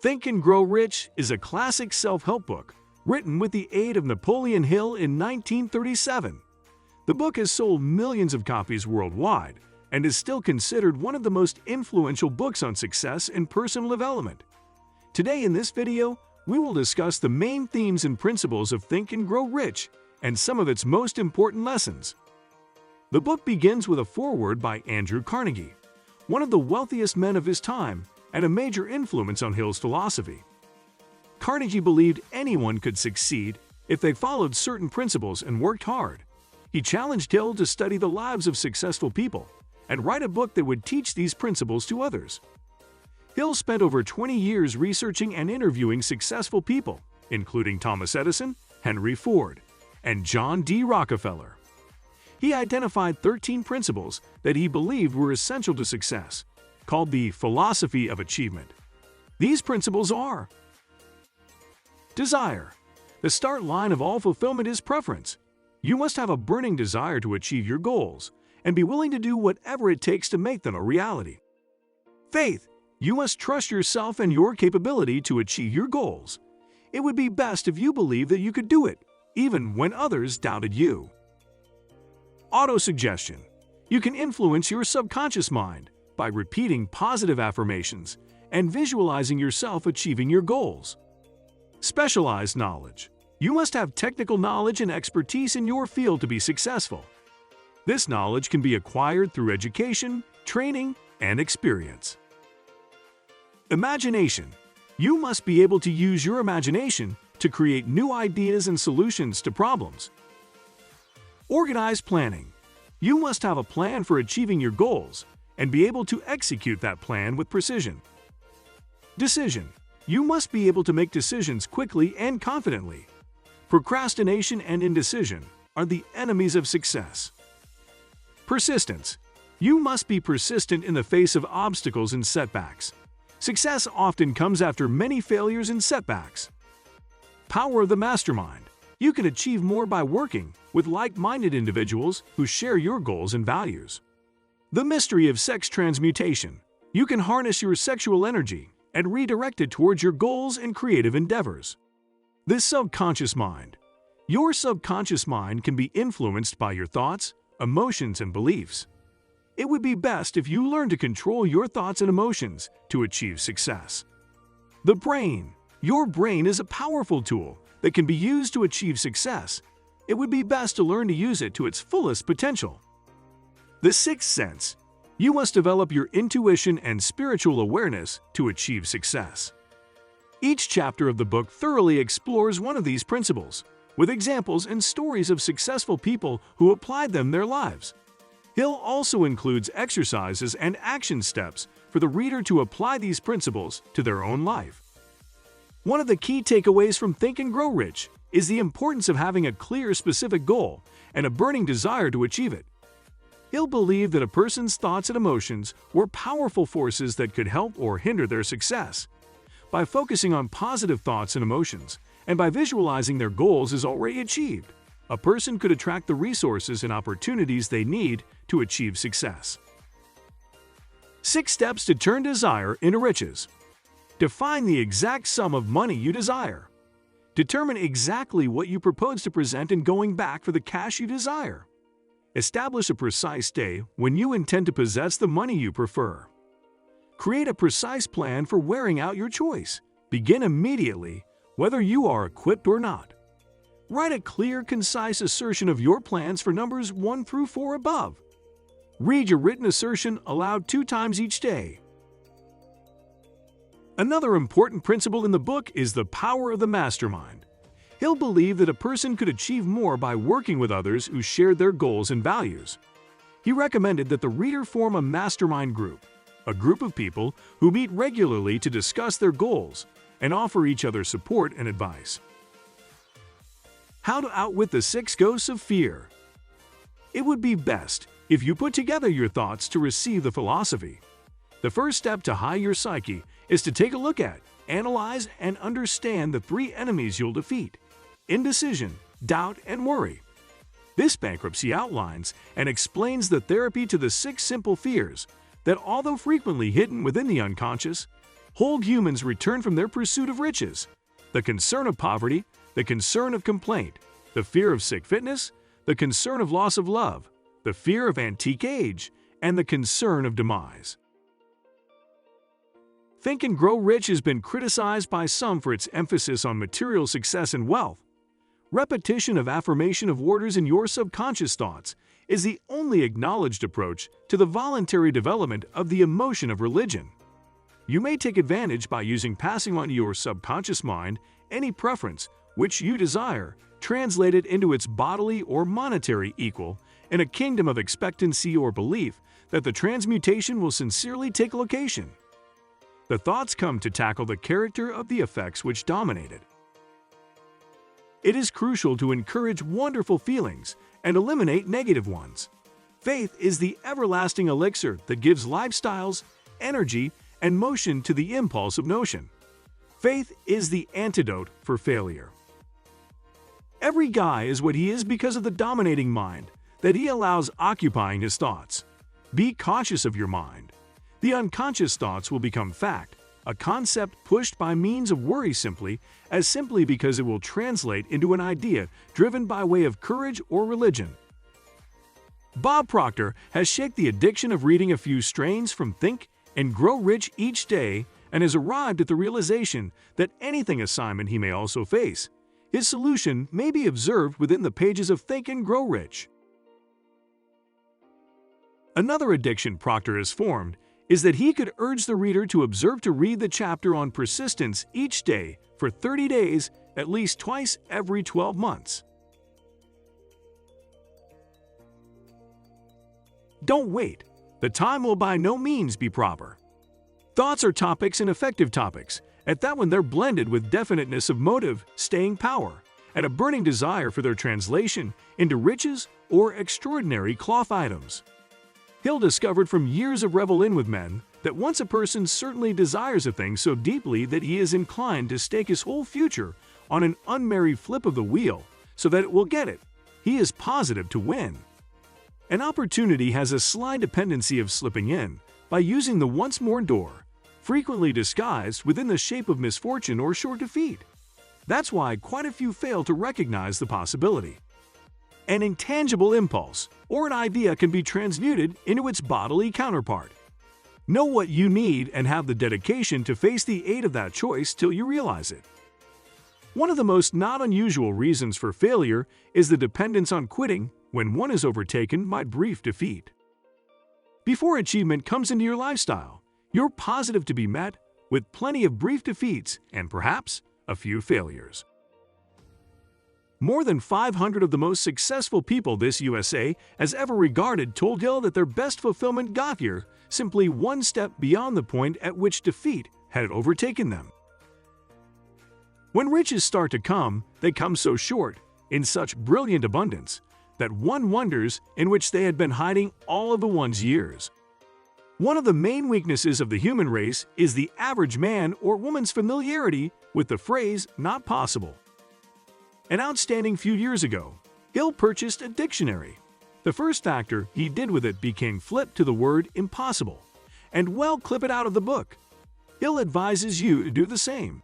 Think and Grow Rich is a classic self-help book written with the aid of Napoleon Hill in 1937. The book has sold millions of copies worldwide and is still considered one of the most influential books on success and personal development. Today in this video, we will discuss the main themes and principles of Think and Grow Rich and some of its most important lessons. The book begins with a foreword by Andrew Carnegie, one of the wealthiest men of his time and a major influence on Hill's philosophy. Carnegie believed anyone could succeed if they followed certain principles and worked hard. He challenged Hill to study the lives of successful people and write a book that would teach these principles to others. Hill spent over 20 years researching and interviewing successful people, including Thomas Edison, Henry Ford, and John D. Rockefeller. He identified 13 principles that he believed were essential to success, called the philosophy of achievement. These principles are: desire. The start line of all fulfillment is preference. You must have a burning desire to achieve your goals and be willing to do whatever it takes to make them a reality. Faith. You must trust yourself and your capability to achieve your goals. It would be best if you believed that you could do it, even when others doubted you. Autosuggestion. You can influence your subconscious mind by repeating positive affirmations and visualizing yourself achieving your goals. Specialized knowledge. You must have technical knowledge and expertise in your field to be successful. This knowledge can be acquired through education, training, and experience. Imagination. You must be able to use your imagination to create new ideas and solutions to problems. Organized planning. You must have a plan for achieving your goals and be able to execute that plan with precision. Decision. You must be able to make decisions quickly and confidently. Procrastination and indecision are the enemies of success. Persistence. You must be persistent in the face of obstacles and setbacks. Success often comes after many failures and setbacks. Power of the mastermind. You can achieve more by working with like-minded individuals who share your goals and values. The mystery of sex transmutation. You can harness your sexual energy and redirect it towards your goals and creative endeavors. The subconscious mind. Your subconscious mind can be influenced by your thoughts, emotions, and beliefs. It would be best if you learn to control your thoughts and emotions to achieve success. The brain. Your brain is a powerful tool that can be used to achieve success. It would be best to learn to use it to its fullest potential. The sixth sense. You must develop your intuition and spiritual awareness to achieve success. Each chapter of the book thoroughly explores one of these principles, with examples and stories of successful people who applied them in their lives. Hill also includes exercises and action steps for the reader to apply these principles to their own life. One of the key takeaways from Think and Grow Rich is the importance of having a clear, specific goal and a burning desire to achieve it. Hill believed that a person's thoughts and emotions were powerful forces that could help or hinder their success. By focusing on positive thoughts and emotions, and by visualizing their goals as already achieved, a person could attract the resources and opportunities they need to achieve success. 6 steps to turn desire into riches. Define the exact sum of money you desire. Determine exactly what you propose to present in going back for the cash you desire. Establish a precise day when you intend to possess the money you prefer. Create a precise plan for wearing out your choice. Begin immediately, whether you are equipped or not. Write a clear, concise assertion of your plans for numbers 1 through 4 above. Read your written assertion aloud 2 times each day. Another important principle in the book is the power of the mastermind. Hill believed that a person could achieve more by working with others who shared their goals and values. He recommended that the reader form a mastermind group, a group of people who meet regularly to discuss their goals and offer each other support and advice. How to outwit the 6 ghosts of fear. It would be best if you put together your thoughts to receive the philosophy. The first step to high your psyche is to take a look at, analyze, and understand the 3 enemies you'll defeat: indecision, doubt, and worry. This bankruptcy outlines and explains the therapy to the 6 simple fears that, although frequently hidden within the unconscious, Whole humans return from their pursuit of riches. The concern of poverty, the concern of complaint, the fear of sick fitness, the concern of loss of love, the fear of antique age, and the concern of demise. Think and Grow Rich has been criticized by some for its emphasis on material success and wealth. Repetition of affirmation of orders in your subconscious thoughts is the only acknowledged approach to the voluntary development of the emotion of religion. You may take advantage by passing on to your subconscious mind any preference which you desire, translated into its bodily or monetary equal, in a kingdom of expectancy or belief that the transmutation will sincerely take location. The thoughts come to tackle the character of the effects which dominated. It is crucial to encourage wonderful feelings and eliminate negative ones. Faith is the everlasting elixir that gives lifestyles, energy, and motion to the impulse of notion. Faith is the antidote for failure. Every guy is what he is because of the dominating mind that he allows occupying his thoughts. Be conscious of your mind. The unconscious thoughts will become fact, a concept pushed by means of worry simply because it will translate into an idea driven by way of courage or religion. Bob Proctor has shaked the addiction of reading a few strains from Think and Grow Rich each day and has arrived at the realization that anything assignment he may also face, his solution may be observed within the pages of Think and Grow Rich. Another addiction Proctor has formed is that he could urge the reader to observe to read the chapter on persistence each day for 30 days, at least twice every 12 months. Don't wait. The time will by no means be proper. Thoughts are topics and effective topics, at that when they're blended with definiteness of motive, staying power, and a burning desire for their translation into riches or extraordinary cloth items. Hill discovered from years of revel-in with men that once a person certainly desires a thing so deeply that he is inclined to stake his whole future on an unmerry flip of the wheel so that it will get it, he is positive to win. An opportunity has a sly dependency of slipping in by using the once-worn door, frequently disguised within the shape of misfortune or short defeat. That's why quite a few fail to recognize the possibility. An intangible impulse or an idea can be transmuted into its bodily counterpart. Know what you need and have the dedication to face the aid of that choice till you realize it. One of the most not unusual reasons for failure is the dependence on quitting when one is overtaken by brief defeat. Before achievement comes into your lifestyle, you're positive to be met with plenty of brief defeats and perhaps a few failures. More than 500 of the most successful people this USA has ever regarded told Hill that their best fulfillment got here simply one step beyond the point at which defeat had overtaken them. When riches start to come, they come so short, in such brilliant abundance, that one wonders in which they had been hiding all of the one's years. One of the main weaknesses of the human race is the average man or woman's familiarity with the phrase "not possible." An outstanding few years ago, Hill purchased a dictionary. The first factor he did with it became flip to the word impossible, and clip it out of the book. Hill advises you to do the same.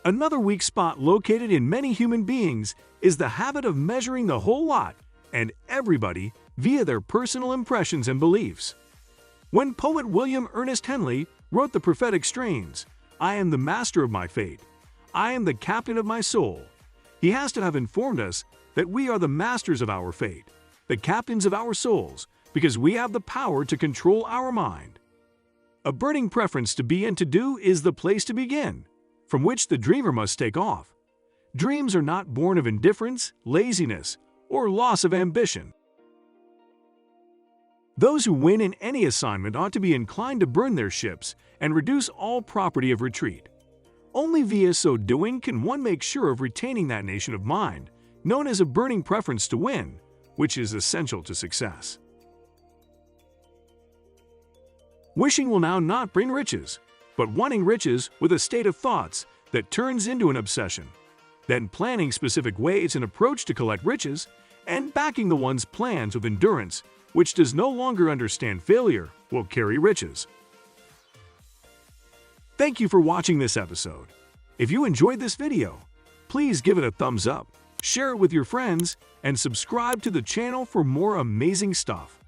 Another weak spot located in many human beings is the habit of measuring the whole lot and everybody via their personal impressions and beliefs. When poet William Ernest Henley wrote the prophetic strains, "I am the master of my fate, I am the captain of my soul," he has to have informed us that we are the masters of our fate, the captains of our souls, because we have the power to control our mind. A burning preference to be and to do is the place to begin, from which the dreamer must take off. Dreams are not born of indifference, laziness, or loss of ambition. Those who win in any assignment ought to be inclined to burn their ships and reduce all property of retreat. Only via so doing can one make sure of retaining that nation of mind, known as a burning preference to win, which is essential to success. Wishing will now not bring riches, but wanting riches with a state of thoughts that turns into an obsession, then planning specific ways and approach to collect riches, and backing the one's plans with endurance, which does no longer understand failure, will carry riches. Thank you for watching this episode. If you enjoyed this video, please give it a thumbs up, share it with your friends, and subscribe to the channel for more amazing stuff.